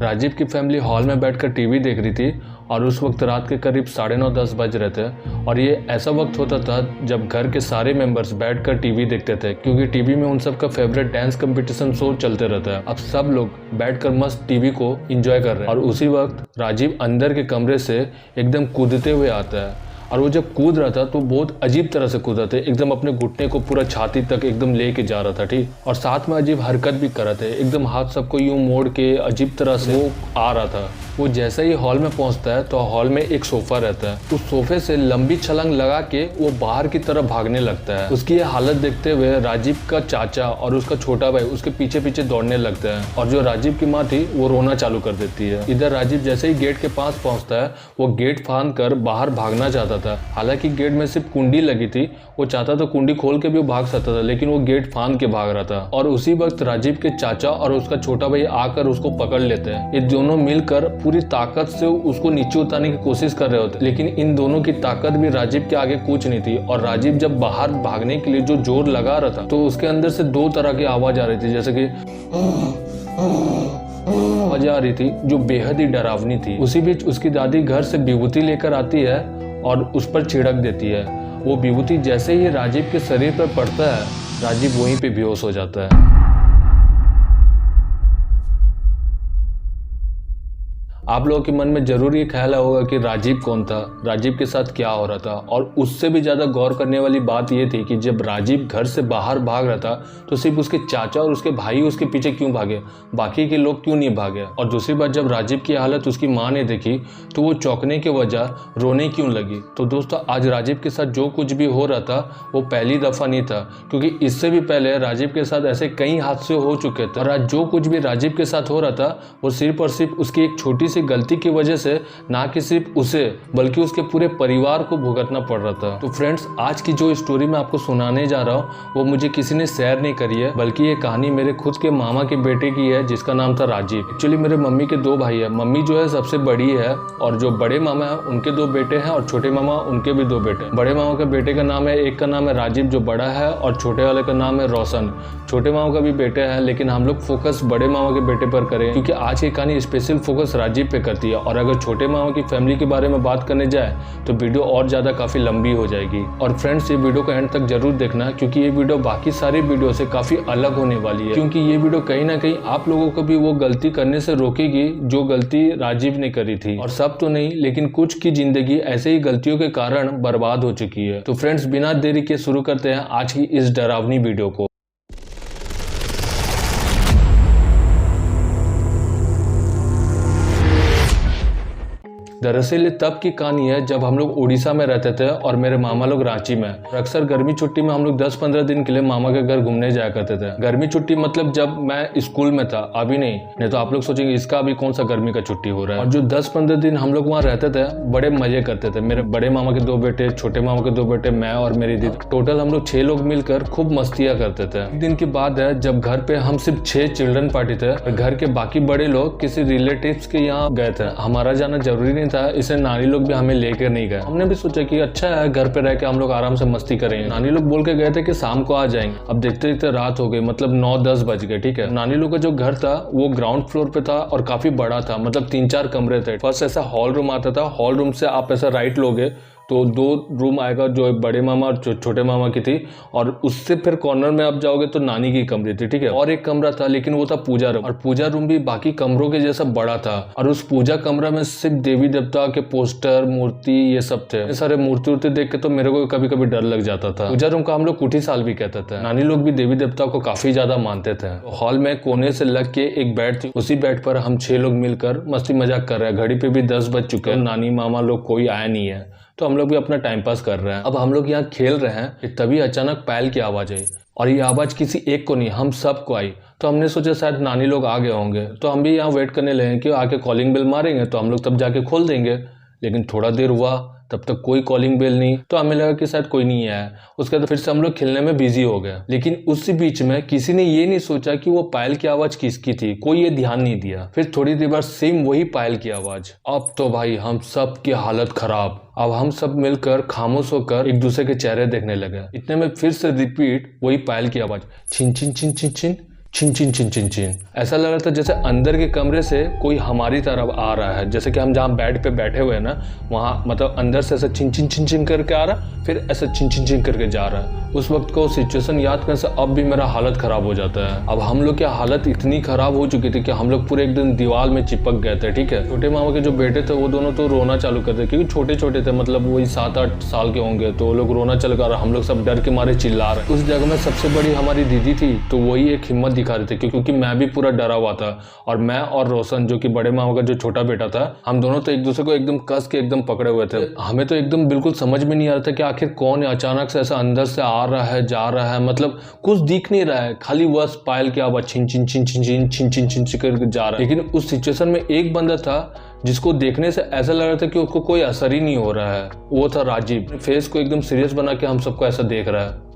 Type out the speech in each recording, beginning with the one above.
राजीव की family hall में बैठकर टीवी देख रही थी और उस वक्त रात के करीब 9:30-10 बज रहे थे और ये ऐसा वक्त होता था जब घर के सारे मेंबर्स बैठकर टीवी देखते थे, क्योंकि टीवी में उन सब का फेवरेट डांस कंपटीशन शो चलते रहता है। अब सब लोग बैठकर मस्त टीवी को एंजॉय कर रहे हैं और उसी वक्त राजीव अंदर के कमरे से एकदम कूदते हुए आता है। और वो जब कूद रहा था तो बहुत अजीब तरह से कूद रहा था, एकदम अपने घुटने को पूरा छाती तक एकदम लेके जा रहा था, ठीक। और साथ में अजीब हरकत भी कर रहा था, एकदम हाथ सबको यूं मोड़ के अजीब तरह से वो आ रहा था। वो जैसे ही हॉल में पहुंचता है तो हॉल में एक सोफा रहता है, उस सोफे से लंबी छलांग लगा के वो बाहर की तरफ भागने लगता है। उसकी ये हालत देखते हुए राजीव का चाचा और उसका छोटा भाई उसके पीछे पीछे दौड़ने लगते हैं और जो राजीव की माँ थी वो रोना चालू कर देती है। इधर राजीव जैसे ही गेट के पास पहुंचता है वो गेट फांद कर बाहर भागना चाहता था। हालांकि गेट में सिर्फ कुंडी लगी थी, वो चाहता तो कुंडी खोल के भी वो भाग सकता था, लेकिन वो गेट फांद के भाग रहा था। और उसी वक्त राजीव के चाचा और उसका छोटा भाई आकर उसको पकड़ लेते हैं। ये दोनों मिलकर पूरी ताकत से उसको नीचे उतारने की कोशिश कर रहे होते, लेकिन इन दोनों की ताकत भी राजीव के आगे कुछ नहीं थी। और राजीव जब बाहर भागने के लिए जो जोर लगा रहा था तो उसके अंदर से दो तरह की आवाज आ रही थी, जैसे कि आवाज आ रही थी जो बेहद ही डरावनी थी। उसी बीच उसकी दादी घर से विभूति लेकर आती है और उस पर छिड़क देती है। वो विभूति जैसे ही राजीव के शरीर पर पड़ता है राजीव वहीं पे बेहोश हो जाता है। आप लोगों के मन में जरूर ये ख्याल होगा कि राजीव कौन था, राजीव के साथ क्या हो रहा था। और उससे भी ज़्यादा गौर करने वाली बात ये थी कि जब राजीव घर से बाहर भाग रहा था तो सिर्फ उसके चाचा और उसके भाई उसके पीछे क्यों भागे, बाकी के लोग क्यों नहीं भागे। और दूसरी बात, जब राजीव की हालत उसकी माँ ने देखी तो वो चौंकने की वजह रोने क्यों लगी। तो दोस्तों, आज राजीव के साथ जो कुछ भी हो रहा था वो पहली दफ़ा नहीं था, क्योंकि इससे भी पहले राजीव के साथ ऐसे कई हादसे हो चुके थे। और आज जो कुछ भी राजीव के साथ हो रहा था वो सिर्फ और सिर्फ उसकी एक छोटी सी गलती की वजह से ना कि सिर्फ उसे बल्कि उसके पूरे परिवार को भुगतना पड़ रहा था। तो फ्रेंड्स, आज की जो स्टोरी मैं आपको सुनाने जा रहा हूँ वो मुझे किसी ने शेयर नहीं करी है, बल्कि ये कहानी मेरे खुद के मामा के बेटे की है जिसका नाम था राजीव। एक्चुअली मेरे मम्मी के दो भाई है, मम्मी जो है सबसे बड़ी है और जो बड़े मामा है उनके दो बेटे हैं और छोटे मामा उनके भी दो बेटे हैं। बड़े मामा के बेटे का नाम है, एक का नाम है राजीव जो बड़ा है और छोटे वाले का नाम है रोशन। छोटे मामा का भी बेटे है, लेकिन हम लोग फोकस बड़े मामा के बेटे पर करें क्योंकि आज की कहानी स्पेशल फोकस राजीव पे करती है। और अगर छोटे मामा की फैमिली के बारे में बात करने जाए तो वीडियो और ज़्यादा काफ़ी लंबी हो जाएगी। और फ्रेंड्स, ये वीडियो को एंड तक जरूर देखना क्योंकि ये वीडियो बाकी सारी वीडियो से काफ़ी अलग होने वाली है, क्योंकि ये वीडियो कहीं ना कहीं आप लोगों को भी वो गलती करने से रोकेगी जो गलती राजीव ने करी थी। और सब तो नहीं, लेकिन कुछ की जिंदगी ऐसे ही गलतियों के कारण बर्बाद हो चुकी है। तो फ्रेंड्स, बिना देरी के शुरू करते हैं आज की इस डरावनी वीडियो को। दरअसल ये तब की कहानी है जब हम लोग उड़ीसा में रहते थे और मेरे मामा लोग रांची में। अक्सर गर्मी छुट्टी में हम लोग 10-15 दिन के लिए मामा के घर घूमने जाया करते थे। गर्मी छुट्टी मतलब जब मैं स्कूल में था, अभी नहीं तो आप लोग सोचेंगे इसका अभी कौन सा गर्मी का छुट्टी हो रहा है। और जो 10-15 दिन हम लोग वहाँ रहते थे बड़े मजे करते थे। मेरे बड़े मामा के दो बेटे, छोटे मामा के दो बेटे, मैं और मेरी दीदी, टोटल हम लोग 6 लोग मिलकर खूब मस्तियाँ करते थे। एक दिन की बात है जब घर पे हम सिर्फ 6 चिल्ड्रन पार्टी थे, घर के बाकी बड़े लोग किसी रिलेटिव्स के यहाँ गए थे। हमारा जाना जरूरी नहीं था, इसे नानी लोग भी हमें लेकर नहीं गए। हमने भी सोचा कि अच्छा है घर पे रह के हम लोग आराम से मस्ती करेंगे। नानी लोग बोल के गए थे कि शाम को आ जाएंगे। अब देखते देखते रात हो गई, मतलब 9-10 बज गए, ठीक है। नानी लोग का जो घर था वो ग्राउंड फ्लोर पे था और काफी बड़ा था, मतलब 3-4 कमरे थे। फर्स्ट ऐसा हॉल रूम आता था, हॉल रूम से आप ऐसा राइट लोगे तो 2 रूम आएगा जो बड़े मामा और छोटे मामा की थी, और उससे फिर कॉर्नर में आप जाओगे तो नानी की कमरे थी, ठीक है। और एक कमरा था लेकिन वो था पूजा रूम, और पूजा रूम भी बाकी कमरों के जैसा बड़ा था। और उस पूजा कमरा में सिर्फ देवी देवता के पोस्टर, मूर्ति, ये सब थे। ये सारे मूर्ति देख के तो मेरे को कभी कभी डर लग जाता था। पूजा रूम का हम लोग कुटी साल भी कहते थे। नानी लोग भी देवी देवता को काफी ज्यादा मानते थे। हॉल में कोने से लग के एक बेड थी, उसी बेड पर हम 6 लोग मिलकर मस्ती मजाक कर रहे हैं। घड़ी पे भी 10 बज चुके हैं, नानी मामा लोग कोई आया नहीं है, तो हम लोग भी अपना टाइम पास कर रहे हैं। अब हम लोग यहाँ खेल रहे हैं कि तभी अचानक पायल की आवाज आई, और ये आवाज किसी एक को नहीं, हम सबको आई। तो हमने सोचा शायद नानी लोग आ गए होंगे, तो हम भी यहाँ वेट करने लगे कि आके कॉलिंग बेल मारेंगे तो हम लोग तब जाके खोल देंगे। लेकिन थोड़ा देर हुआ, तब तक कोई कॉलिंग बेल नहीं, तो हमें लगा कि शायद कोई नहीं आया। उसके बाद फिर से हम लोग खेलने में बिजी हो गए। लेकिन उसी बीच में किसी ने ये नहीं सोचा कि वो पायल की आवाज किसकी थी, कोई ये ध्यान नहीं दिया। फिर थोड़ी देर बाद सेम वही पायल की आवाज। अब तो भाई हम सब की हालत खराब। अब हम सब मिलकर खामोश होकर एक दूसरे के चेहरे देखने लगे। इतने में फिर से रिपीट वही पायल की आवाज, छिन छिन छिन छिन छिन छिन छिन छिन छिन छिन। ऐसा लग रहा था जैसे अंदर के कमरे से कोई हमारी तरफ आ रहा है, जैसे कि हम जहाँ बेड पे बैठे हुए हैं ना, वहाँ मतलब अंदर से ऐसा छिन छिन छिन छिन करके आ रहा, फिर ऐसा छिन छिन छिन करके जा रहा है। उस वक्त को सिचुएशन याद करने से अब भी मेरा हालत खराब हो जाता है। अब हम लोग की हालत इतनी खराब हो चुकी थी कि हम लोग पूरे एकदम दीवार में चिपक गए थे। ठीक है, छोटे मामा के जो बेटे थे वो दोनों तो रोना चालू करते, क्योंकि छोटे छोटे थे, मतलब वही 7-8 साल के होंगे, तो वो लोग रोना चल कर, हम लोग सब डर के मारे चिल्ला रहे। उस जगह में सबसे बड़ी हमारी दीदी थी, तो वही एक हिम्मत दिखा रहे थे, क्योंकि मैं भी पूरा डरा हुआ था। और मैं और रोशन जो कि बड़े मामा का जो छोटा बेटा था, हम दोनों तो एक दूसरे को एकदम कस के एकदम पकड़े हुए थे। हमें तो एकदम बिल्कुल समझ में नहीं आ रहा था कि आखिर कौन है, अचानक से ऐसा अंदर से आ रहा है, जा रहा है, मतलब कुछ दिख नहीं रहा है, खाली बस पायल की आवाज छिन छिन छिन छिन छिन छिन छिन छिन छिन करके जा रहा है। लेकिन उस सिचुएशन में एक बंदा था जिसको देखने से ऐसा लग रहा था कि उसको कोई असर ही नहीं हो रहा है। वो था राजीव। फेस को एकदम सीरियस बना के हम सबको ऐसा देख रहा है।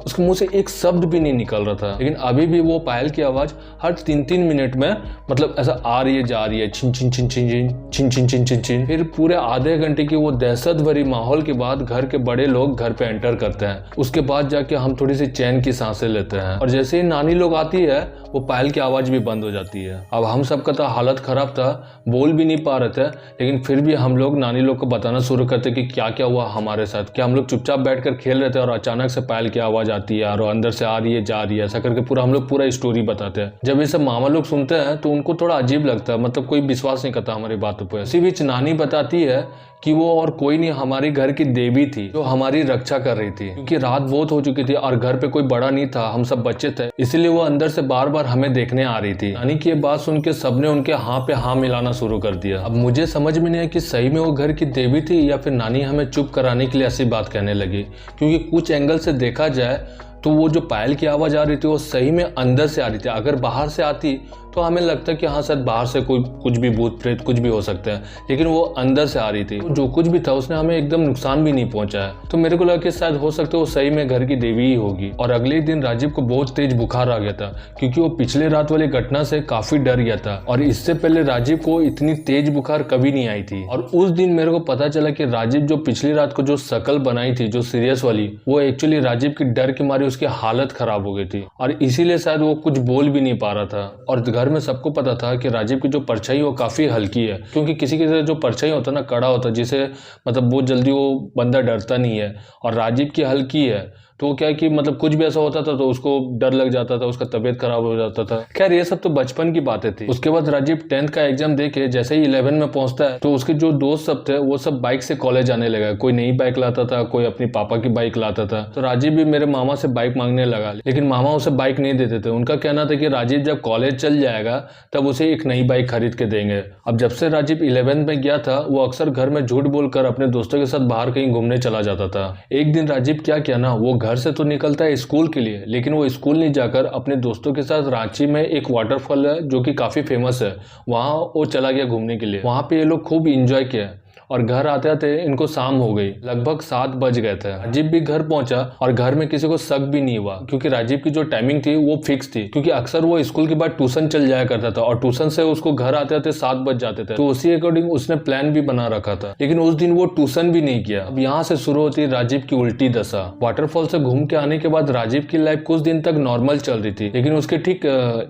उसके मुंह से एक शब्द भी नहीं निकल रहा था, लेकिन अभी भी वो पायल की आवाज हर 3-3 मिनट में मतलब ऐसा आ रही है, जा रही है, छिन छिन छिन छिन छिन छिन छिन छिन छिन छिन। फिर पूरे आधे घंटे की वो दहशत भरी माहौल के बाद घर के बड़े लोग घर पे एंटर करते हैं। उसके बाद जाके हम थोड़ी सी चैन की सांसें लेते हैं, और जैसे ही नानी लोग आती है वो पायल की आवाज भी बंद हो जाती है। अब हम सबका तो हालत खराब था, बोल भी नहीं पा रहे थे, लेकिन फिर भी हम लोग नानी लोग को बताना शुरू करते कि क्या क्या हुआ हमारे साथ। क्या हम लोग चुपचाप बैठकर खेल रहे थे और अचानक से पायल की आवाज आती है और अंदर से आ रही है, जा रही है, ऐसा करके पूरा हम लोग पूरा स्टोरी बताते हैं। जब ये सब मामा लोग सुनते हैं तो उनको थोड़ा अजीब लगता है, मतलब कोई विश्वास नहीं करता हमारी बातों पर। इसी बीच नानी बताती है कि वो और कोई नहीं, हमारी घर की देवी थी जो हमारी रक्षा कर रही थी, क्योंकि रात बहुत हो चुकी थी और घर पे कोई बड़ा नहीं था, हम सब बच्चे थे, इसलिए वो अंदर से बार बार हमें देखने आ रही थी। नानी की ये बात सुन के सबने उनके हाँ पे हाँ मिलाना शुरू कर दिया। अब मुझे समझ में नहीं आया कि सही में वो घर की देवी थी या फिर नानी हमें चुप कराने के लिए ऐसी बात कहने लगी, क्योंकि कुछ एंगल से देखा जाए तो वो जो पायल की आवाज आ रही थी वो सही में अंदर से आ रही थी। अगर बाहर से आती तो हमें लगता है कि हाँ शायद बाहर से कोई कुछ भी भूत प्रेत कुछ भी हो सकता है, लेकिन वो अंदर से आ रही थी। जो कुछ भी था उसने हमें एकदम नुकसान भी नहीं पहुंचाया, तो मेरे को लगा कि शायद हो सकता है वो सही में घर की देवी ही होगी। और अगले दिन राजीव को बहुत तेज बुखार आ गया था, क्योंकि वो पिछले रात वाली घटना से काफी डर गया था, और इससे पहले राजीव को इतनी तेज बुखार कभी नहीं आई थी। और उस दिन मेरे को पता चला कि राजीव जो पिछली रात को जो शक्ल बनाई थी जो सीरियस वाली, वो एक्चुअली राजीव की डर के मारे उसकी हालत खराब हो गई थी, और इसीलिए शायद वो कुछ बोल भी नहीं पा रहा था। और घर में सबको पता था कि राजीव की जो परछाई वो काफी हल्की है, क्योंकि किसी के जो परछाई होता है ना, कड़ा होता है, जिसे मतलब बहुत जल्दी वो बंदा डरता नहीं है, और राजीव की हल्की है, तो वो क्या है कि मतलब कुछ भी ऐसा होता था तो उसको डर लग जाता था, उसका तबीयत खराब हो जाता था। खैर ये सब तो बचपन की बातें थी। उसके बाद राजीव 10th का एग्जाम दे के जैसे ही 11 में पहुंचता है तो उसके जो दोस्त सब थे वो सब बाइक से कॉलेज आने लगा। कोई नई बाइक लाता था, कोई अपनी पापा की बाइक लाता था, तो राजीव भी मेरे मामा से बाइक मांगने लगा, लेकिन मामा उसे बाइक नहीं देते थे। उनका कहना था कि राजीव जब कॉलेज चल जाएगा तब उसे एक नई बाइक खरीद के देंगे। अब जब से राजीव 11th में गया था वो अक्सर घर में झूठ बोलकर अपने दोस्तों के साथ बाहर कहीं घूमने चला जाता था। एक दिन राजीव क्या किया ना, वो घर से तो निकलता है स्कूल के लिए, लेकिन वो स्कूल नहीं जाकर अपने दोस्तों के साथ रांची में एक वाटरफॉल है जो कि काफी फेमस है, वहां वो चला गया घूमने के लिए। वहां पे ये लोग खूब एंजॉय किया, और घर आते आते इनको शाम हो गई, लगभग 7 बज गए थे। राजीव भी घर पहुंचा और घर में किसी को शक भी नहीं हुआ, क्योंकि राजीव की जो टाइमिंग थी वो फिक्स थी, क्योंकि अक्सर वो स्कूल के बाद ट्यूशन चल जाया करता था, और ट्यूशन से उसको घर आते आते 7 बज जाते थे, तो उसी अकॉर्डिंग उसने प्लान भी बना रखा था। लेकिन उस दिन वो ट्यूशन भी नहीं किया। अब यहाँ से शुरू होती राजीव की उल्टी दशा। वाटरफॉल से घूम के आने के बाद राजीव की लाइफ कुछ दिन तक नॉर्मल चल रही थी, लेकिन उसके ठीक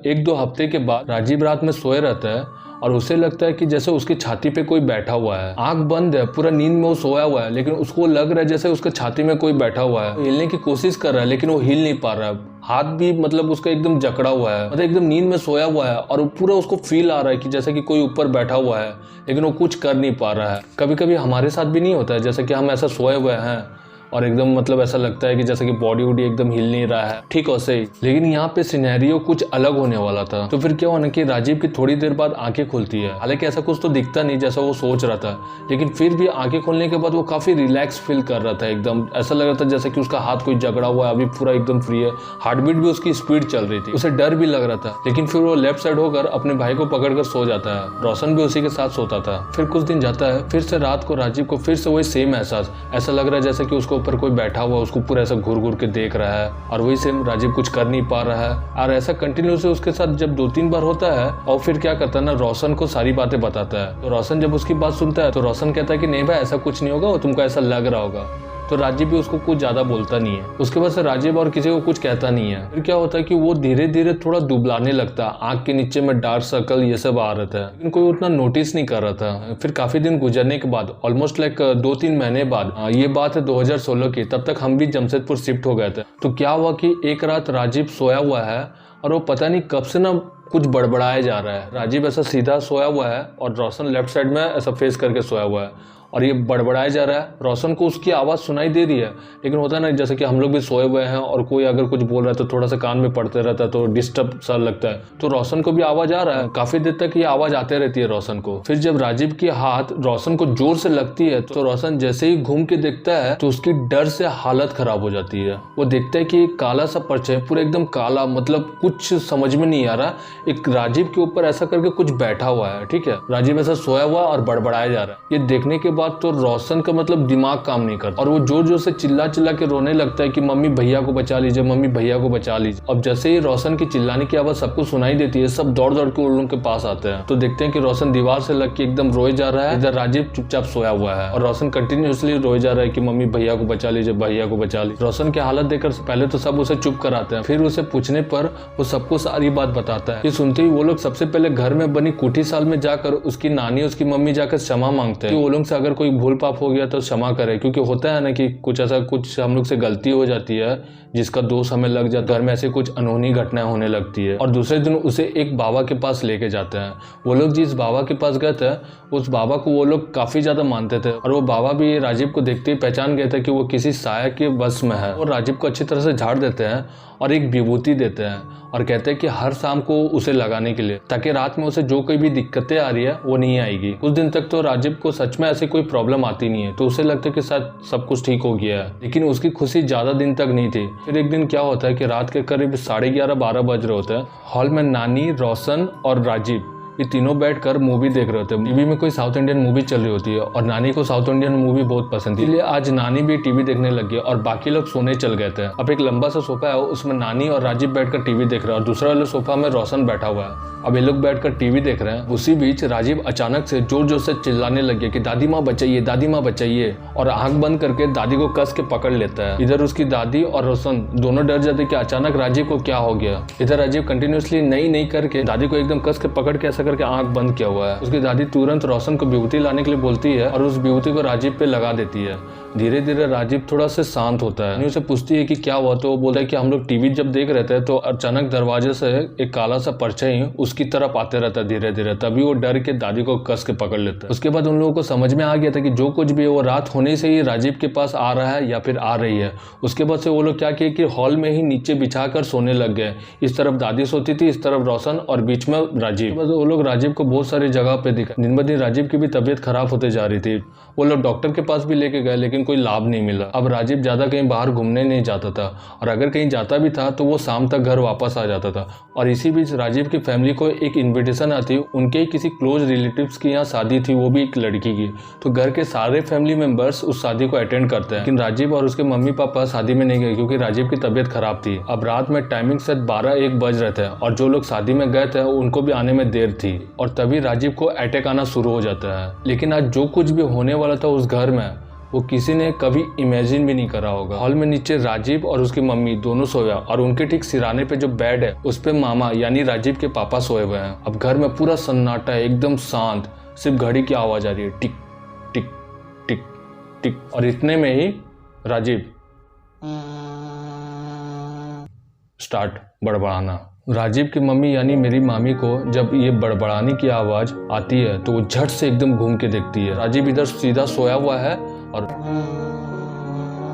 1-2 हफ्ते के बाद राजीव रात में सोए रहता है और उसे लगता है कि जैसे उसकी छाती पे कोई बैठा हुआ है। आंख बंद है, पूरा नींद में वो सोया हुआ है, लेकिन उसको लग रहा है जैसे उसके छाती में कोई बैठा हुआ है। हिलने की कोशिश कर रहा है लेकिन वो हिल नहीं पा रहा है, हाथ भी मतलब उसका एकदम जकड़ा हुआ है, मतलब एकदम नींद में सोया हुआ है, और पूरा उसको फील आ रहा है कि जैसे कि कोई ऊपर बैठा हुआ है, लेकिन वो कुछ कर नहीं पा रहा है। कभी कभी हमारे साथ भी नहीं होता है, जैसे कि हम ऐसा सोए हुए हैं और एकदम मतलब ऐसा लगता है कि जैसे कि बॉडी वॉडी एकदम हिल नहीं रहा है, ठीक वैसे ही। लेकिन यहाँ पे सिनेरियो कुछ अलग होने वाला था। तो फिर क्या हुआ ना कि राजीव की थोड़ी देर बाद आंखें खुलती है। हालांकि ऐसा कुछ तो दिखता नहीं जैसा वो सोच रहा था, लेकिन फिर भी आंखें खोलने के बाद वो काफी रिलैक्स फील कर रहा था। एकदम ऐसा लग रहा था जैसे कि उसका हाथ कोई जकड़ा हुआ है, अभी पूरा एकदम फ्री है, हार्ट बीट भी उसकी स्पीड चल रही थी। उसे डर भी लग रहा था, लेकिन फिर वो लेफ्ट साइड होकर अपने भाई को पकड़कर सो जाता है। रोशन भी उसी के साथ सोता था। फिर कुछ दिन जाता है, फिर से रात को राजीव को फिर से वही सेम एहसास, ऐसा लग रहा है जैसे कि उसके ऊपर कोई बैठा हुआ, उसको पूरा ऐसा घूर घूर के देख रहा है, और वही सेम राजीव कुछ कर नहीं पा रहा है। और ऐसा कंटिन्यूस उसके साथ जब 2-3 बार होता है, और फिर क्या करता है ना, रोशन को सारी बातें बताता है। तो रोशन जब उसकी बात सुनता है तो रोशन कहता है कि नहीं भाई ऐसा कुछ नहीं होगा, वो तुमको ऐसा लग रहा होगा। तो राजीव भी उसको कुछ ज्यादा बोलता नहीं है। उसके बाद से राजीव और किसी को कुछ कहता नहीं है। फिर क्या होता है कि वो धीरे धीरे थोड़ा दुबलाने लगता है, आंख के नीचे में डार्क सर्कल ये सब आ रहा था, लेकिन कोई उतना नोटिस नहीं कर रहा था। फिर काफी दिन गुजरने के बाद, ऑलमोस्ट लाइक 2-3 महीने बाद, ये बात है 2016 की, तब तक हम भी जमशेदपुर शिफ्ट हो गए थे। तो क्या हुआ कि एक रात राजीव सोया हुआ है और वो पता नहीं कब से ना कुछ बड़बड़ाया जा रहा है। राजीव ऐसा सीधा सोया हुआ है और रोशन लेफ्ट साइड में ऐसा फेस करके सोया हुआ है और ये बड़बड़ाया जा रहा है। रोशन को उसकी आवाज़ सुनाई दे रही है, लेकिन होता है ना जैसे कि हम लोग भी सोए हुए हैं और कोई अगर कुछ बोल रहा है तो थोड़ा सा कान में पड़ते रहता है तो डिस्टर्ब सा लगता है। तो रोशन को भी आवाज़ आ रहा है, काफ़ी देर तक ये आवाज़ आते रहती है रोशन को। फिर जब राजीव की हाथ रोशन को जोर से लगती है तो रोशन जैसे ही घूम के देखता है तो उसकी डर से हालत खराब हो जाती है। वो देखता है कि काला सा परछाई, पूरा एकदम काला, मतलब कुछ समझ में नहीं आ रहा, एक राजीव के ऊपर ऐसा करके कुछ बैठा हुआ है। ठीक है, राजीव ऐसा सोया हुआ और बड़बड़ाया जा रहा है। ये देखने के बाद तो रोशन का मतलब दिमाग काम नहीं करता और वो जोर जोर से चिल्ला चिल्ला के रोने लगता है कि मम्मी भैया को बचा लीजिए, मम्मी भैया को बचा लीजिए। अब जैसे ही रोशन की चिल्लाने की आवाज सबको सुनाई देती है, सब दौड़ दौड़ के उन लोगों के पास आते हैं। तो देखते हैं कि रोशन दीवार से लग के एकदम रोए जा रहा है, इधर राजीव चुपचाप सोया हुआ है और रोशन कंटिन्यूसली रोए जा रहा है कि मम्मी भैया को बचा लीजिए, भैया को बचा लीजिए। रोशन की हालत देखकर पहले तो सब उसे चुप कराते हैं, फिर उसे पूछने पर वो सबको सारी बात बताता है। ये सुनते ही वो लोग सबसे पहले घर में बनी कुटी साल में जाकर उसकी नानी उसकी मम्मी जाकर क्षमा मांगते हैं कि वो लोग से अगर कोई भूल पाप हो गया तो क्षमा करे, क्योंकि होता है ना कि कुछ ऐसा कुछ हम लोग से गलती हो जाती है जिसका दोष हमें लग जाता है, घर में ऐसे कुछ अनहोनी घटनाएं होने लगती है। और दूसरे दिन उसे एक बाबा के पास लेके जाते हैं। वो लोग जिस बाबा के पास गए थे उस बाबा को वो लोग काफी ज्यादा मानते थे और वो बाबा भी राजीव को देखते ही पहचान गए थे कि वो किसी साया के बस में है। और राजीव को अच्छी तरह से झाड़ देते हैं और एक विभूति देते हैं और कहते हैं कि हर शाम को उसे लगाने के लिए, ताकि रात में उसे जो कोई भी दिक्कतें आ रही है वो नहीं आएगी। कुछ दिन तक तो राजीव को सच में ऐसी कोई प्रॉब्लम आती नहीं है, तो उसे लगता है कि शायद सब कुछ ठीक हो गया है, लेकिन उसकी खुशी ज्यादा दिन तक नहीं थी। फिर एक दिन क्या होता है कि रात के करीब 11:30-12 बज रहे होते हैं। हॉल में नानी, रोशन और राजीव ये तीनों बैठकर मूवी देख रहे होते हैं। टीवी में कोई साउथ इंडियन मूवी चल रही होती है और नानी को साउथ इंडियन मूवी बहुत पसंद थी, इसलिए आज नानी भी टीवी देखने लग गई और बाकी लोग सोने चल गए थे। अब एक लंबा सा सोफा है, उसमें नानी और राजीव बैठकर टीवी देख रहे हैं और दूसरा वाले सोफा में रोशन बैठा हुआ है। अब ये लोग बैठकर टीवी देख रहे हैं। उसी बीच राजीव अचानक से जोर जोर से चिल्लाने लग गया कि दादी माँ बचाइए, दादी माँ बचाइए, और आंख बंद करके दादी को कस के पकड़ लेता है। इधर उसकी दादी और रोशन दोनों डर जाते कि अचानक राजीव को क्या हो गया। इधर राजीव कंटिन्यूसली नहीं करके दादी को एकदम कस के पकड़ के ऐसा करके आंख बंद किया हुआ है। उसकी दादी तुरंत रोशन को विभूति लाने के लिए बोलती है और उस विभूति को राजीव पे लगा देती है। धीरे धीरे राजीव थोड़ा से शांत होता है। उसे पूछती है कि क्या हुआ, तो वो बोलता है कि हम लोग टीवी जब देख रहे थे तो अचानक दरवाजे से एक काला सा परछाई उसकी तरफ आते रहता है धीरे धीरे, तभी वो डर के दादी को कस के पकड़ लेता है। उसके बाद उन लोगों को समझ में आ गया था कि जो कुछ भी वो रात होने से ही राजीव के पास आ रहा है या फिर आ रही है। उसके बाद से वो लोग क्या किए कि हॉल में ही नीचे बिछाकर सोने लग गए। इस तरफ दादी सोती थी, इस तरफ रोशन और बीच में राजीव। बस वो लोग राजीव को बहुत सारी जगह पे दिखा। दिन ब दिन राजीव की भी तबीयत खराब होते जा रही थी। वो लोग डॉक्टर के पास भी लेके गए लेकिन कोई लाभ नहीं मिला। अब राजीव ज्यादा कहीं बाहर घूमने नहीं जाता था और अगर कहीं जाता भी था तो वो शाम तक घर वापस आ जाता था। और इसी बीच राजीव की फैमिली को एक इनविटेशन आती, उनके ही किसी क्लोज रिलेटिव्स की यहाँ शादी थी, वो भी एक लड़की की। तो घर के सारे फैमिली मेंबर्स उस शादी को अटेंड करते हैं, लेकिन राजीव और उसके मम्मी पापा शादी में नहीं गए क्योंकि राजीव की तबीयत खराब थी। अब रात में टाइमिंग शायद 12-1 बज रहे थे और जो लोग शादी में गए थे उनको भी आने में देर थी और तभी राजीव को अटैक आना शुरू हो जाता है। लेकिन आज जो कुछ भी होने वाला था उस घर में वो किसी ने कभी इमेजिन भी नहीं करा होगा। हॉल में नीचे राजीव और उसकी मम्मी दोनों सोया और उनके ठीक सिराने पे जो बेड है उस पे मामा यानी राजीव के पापा सोए हुए हैं। अब घर में पूरा सन्नाटा है, एकदम शांत, सिर्फ घड़ी की आवाज आ रही है, टिक टिक टिक टिक। और इतने में ही राजीव स्टार्ट बड़बड़ाना। राजीव की मम्मी यानी मेरी मामी को जब ये बड़बड़ाने की आवाज आती है तो वो झट से एकदम घूम के देखती है। राजीव इधर सीधा सोया हुआ है और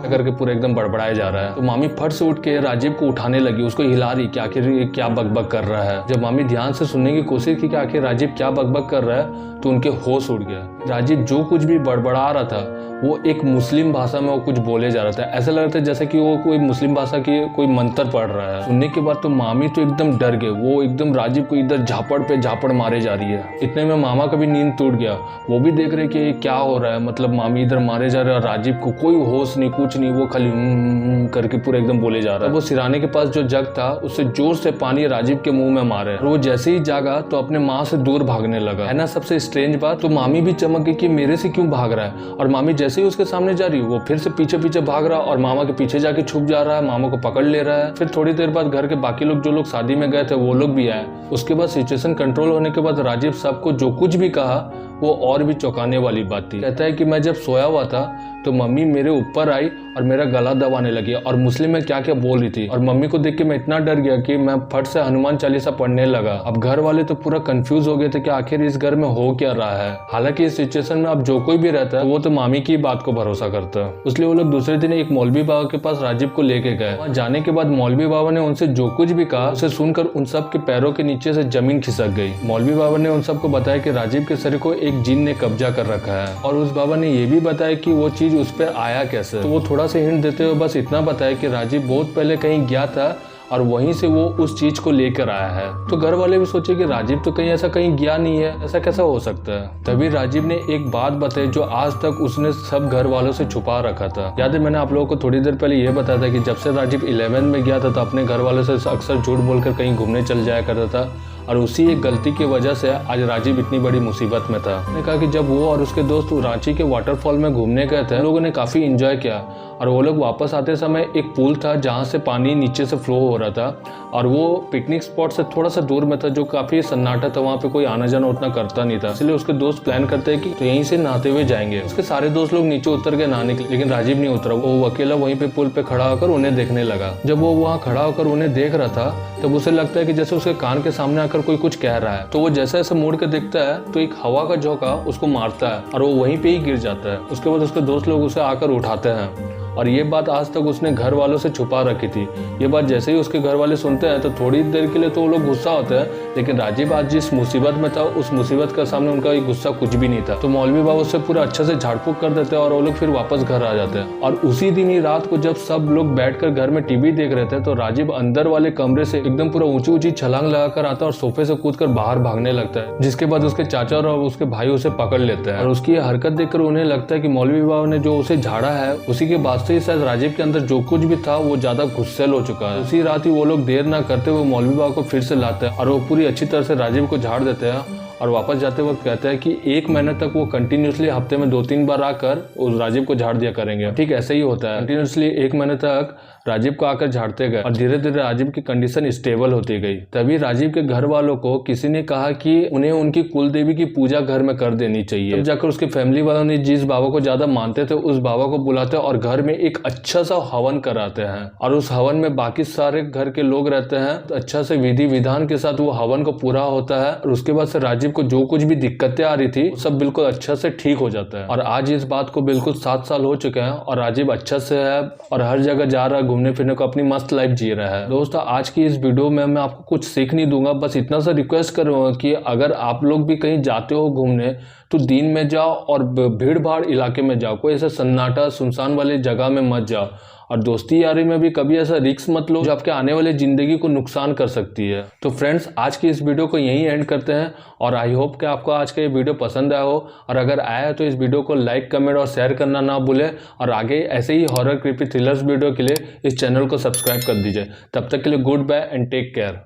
करके पूरा एकदम बड़बड़ाया जा रहा है। तो मामी फट से उठ के राजीव को उठाने लगी, उसको हिला रही कि आखिर ये क्या बकबक कर रहा है। जब मामी ध्यान से सुनने की कोशिश की कि आखिर राजीव क्या बकबक कर रहा है तो उनके होश उड़ गया। राजीव जो कुछ भी बड़बड़ा रहा था वो एक मुस्लिम भाषा में वो कुछ बोले जा रहा था। ऐसा लग रहा था जैसे कि वो कोई मुस्लिम भाषा की कोई मंत्र पढ़ रहा है। सुनने के बाद तो मामी तो एकदम डर गए, वो एकदम राजीव को इधर झापड़ पे झापड़ मारे जा रही है। इतने में मामा का भी नींद टूट गया, वो भी देख रहे कि क्या हो रहा है, मतलब मामी इधर मारे जा रहे हैं और राजीव को कोई होश नहीं, कुछ कुछ नहीं, वो खाली करके पूरा एकदम बोले जा रहा है। वो सिराने के पास जो जग था उससे जोर से पानी राजीव के मुंह में मारे। वो जैसे ही जागा तो अपने माँ से दूर भागने लगा। है ना सबसे स्ट्रेंज बात, तो मामी भी चमक गई कि मेरे से क्यों भाग रहा है। और मामी जैसे ही उसके सामने जा रही वो फिर से पीछे पीछे भाग रहा और मामा के पीछे जाके छुप जा रहा है, मामा को पकड़ ले रहा है। फिर थोड़ी देर बाद घर के बाकी लोग जो लोग शादी में गए थे वो लोग भी आए। उसके बाद सिचुएशन कंट्रोल होने के बाद राजीव सबको जो कुछ भी कहा वो और भी चौंकाने वाली बात थी। कहता है कि मैं जब सोया हुआ था तो मम्मी मेरे ऊपर आई और मेरा गला दबाने लगी और मुस्लिम में क्या क्या बोल रही थी, और मम्मी को देख के मैं इतना डर गया कि मैं फट से हनुमान चालीसा पढ़ने लगा। अब घर वाले तो पूरा कंफ्यूज हो गए थे कि आखिर इस घर में हो क्या रहा है। हालांकि इस सिचुएशन में अब जो कोई भी रहता है वो तो मामी की बात को भरोसा करता है। इसलिए वो लोग दूसरे दिन एक मौलवी बाबा के पास राजीव को लेके गए। वहाँ जाने के बाद मौलवी बाबा ने उनसे जो कुछ भी कहा उसे सुनकर उन सब के पैरों के नीचे से जमीन खिसक गई। मौलवी बाबा ने उन सबको बताया कि राजीव के शरीर को एक जिन ने कब्जा कर रखा है, और उस बाबा ने ये भी बताया कि वो चीज उस पर आया कैसे। तो वो थोड़ा सा हिंट देते हुए बस इतना बताया कि राजीव बहुत पहले कहीं गया था और वहीं से वो उस चीज को लेकर आया है। तो घर वाले भी सोचे कि राजीव तो कहीं ऐसा कहीं गया नहीं है, ऐसा कैसा हो सकता है। तभी राजीव ने एक बात बताई जो आज तक उसने सब घर वालों से छुपा रखा था। याद है मैंने आप लोगों को थोड़ी देर पहले ये बताया था कि जब से राजीव 11 में गया था तो अपने घर वालों से अक्सर झूठ बोलकर कहीं घूमने चल जाया करता था, और उसी एक गलती की वजह से आज राजीव इतनी बड़ी मुसीबत में था। उसने कहा कि जब वो और उसके दोस्त रांची के वाटरफॉल में घूमने गए थे, लोगों ने काफी एंजॉय किया, और वो लोग वापस आते समय एक पुल था जहाँ से पानी नीचे से फ्लो हो रहा था, और वो पिकनिक स्पॉट से थोड़ा सा दूर में था जो काफी सन्नाटा था, वहाँ पे कोई आना जाना उतना करता नहीं था। इसलिए उसके दोस्त प्लान करते हैं कि तो यहीं से नहाते हुए जाएंगे। उसके सारे दोस्त लोग नीचे उतर गए नहाने के लिए, लेकिन राजीव नहीं उतरा। वो अकेला वहीं पे पुल पे खड़ा होकर उन्हें देखने लगा। जब वो वहाँ खड़ा होकर उन्हें देख रहा था तब उसे लगता है कि जैसे उसके कान के सामने आकर कोई कुछ कह रहा है। तो वो जैसे ऐसे मुड़ के देखता है तो एक हवा का झोंका उसको मारता है और वो वहीं पे ही गिर जाता है। उसके बाद उसके दोस्त लोग उसे आकर उठाते हैं, और ये बात आज तक उसने घर वालों से छुपा रखी थी। ये बात जैसे ही उसके घर वाले सुनते हैं तो थोड़ी देर के लिए तो वो लोग गुस्सा होते हैं, लेकिन राजीव आज जिस मुसीबत में था उस मुसीबत के सामने उनका ये गुस्सा कुछ भी नहीं था। तो मौलवी बाबा उससे पूरा अच्छे से झाड़ फूक कर देते हैं और वो लोग फिर वापस घर आ जाते हैं। और उसी दिन ही रात को जब सब लोग बैठकर घर में टीवी देख रहे थे तो राजीव अंदर वाले कमरे से एकदम पूरा ऊंची ऊंची छलांग लगाकर आता है और सोफे से कूदकर बाहर भागने लगता है, जिसके बाद उसके चाचा और उसके भाई उसे पकड़ लेते हैं। और उसकी ये हरकत देखकर उन्हें लगता है कि मौलवी बाबा ने जो उसे झाड़ा है उसी के बाद से ही शायद राजीव के अंदर जो कुछ भी था वो ज्यादा गुस्सैल हो चुका है। उसी रात ही वो लोग देर ना करते हुए मौलवी बाबा को फिर से लाते हैं और वो पूरी अच्छी तरह से राजीव को झाड़ देते हैं, और वापस जाते वक्त कहता है कि 1 महीने तक वो कंटिन्यूसली हफ्ते में 2-3 बार आकर उस राजीव को झाड़ दिया करेंगे। ठीक ऐसे ही होता है, कंटिन्यूसली 1 महीने तक राजीव को आकर झाड़ते गए और धीरे धीरे राजीव की कंडीशन स्टेबल होती गई। तभी राजीव के घर वालों को किसी ने कहा कि उन्हें उनकी कुल देवी की पूजा घर में कर देनी चाहिए। तब जाकर उसके फैमिली वालों ने जिस बाबा को ज्यादा मानते थे उस बाबा को बुलाते और घर में एक अच्छा सा हवन कराते हैं, और उस हवन में बाकी सारे घर के लोग रहते हैं। तो अच्छा से विधि विधान के साथ वो हवन को पूरा होता है, और उसके बाद से राजीव को जो कुछ भी दिक्कतें आ रही थी सब बिल्कुल अच्छा से ठीक हो जाता है। और आज इस बात को बिल्कुल 7 साल हो चुके हैं और राजीव अच्छा से है और हर जगह जा रहा है, घूमने फिरने को अपनी मस्त लाइफ जी रहा है। दोस्तों आज की इस वीडियो में मैं आपको कुछ सीख नहीं दूंगा, बस इतना सा रिक्वेस्ट करूंगा कि अगर आप लोग भी कहीं जाते हो घूमने तो दिन में जाओ और भीड़ भाड़ इलाके में जाओ, कोई ऐसा सन्नाटा सुनसान वाली जगह में मत जाओ। और दोस्ती यारी में भी कभी ऐसा रिस्क मत लो जो आपके आने वाले जिंदगी को नुकसान कर सकती है। तो फ्रेंड्स आज की इस वीडियो को यहीं एंड करते हैं, और आई होप कि आपको आज का ये वीडियो पसंद आया हो, और अगर आया तो इस वीडियो को लाइक कमेंट और शेयर करना ना भूलें, और आगे ऐसे ही हॉरर क्रीपी थ्रिलर्स वीडियो के लिए इस चैनल को सब्सक्राइब कर दीजिए। तब तक के लिए goodbye and take care.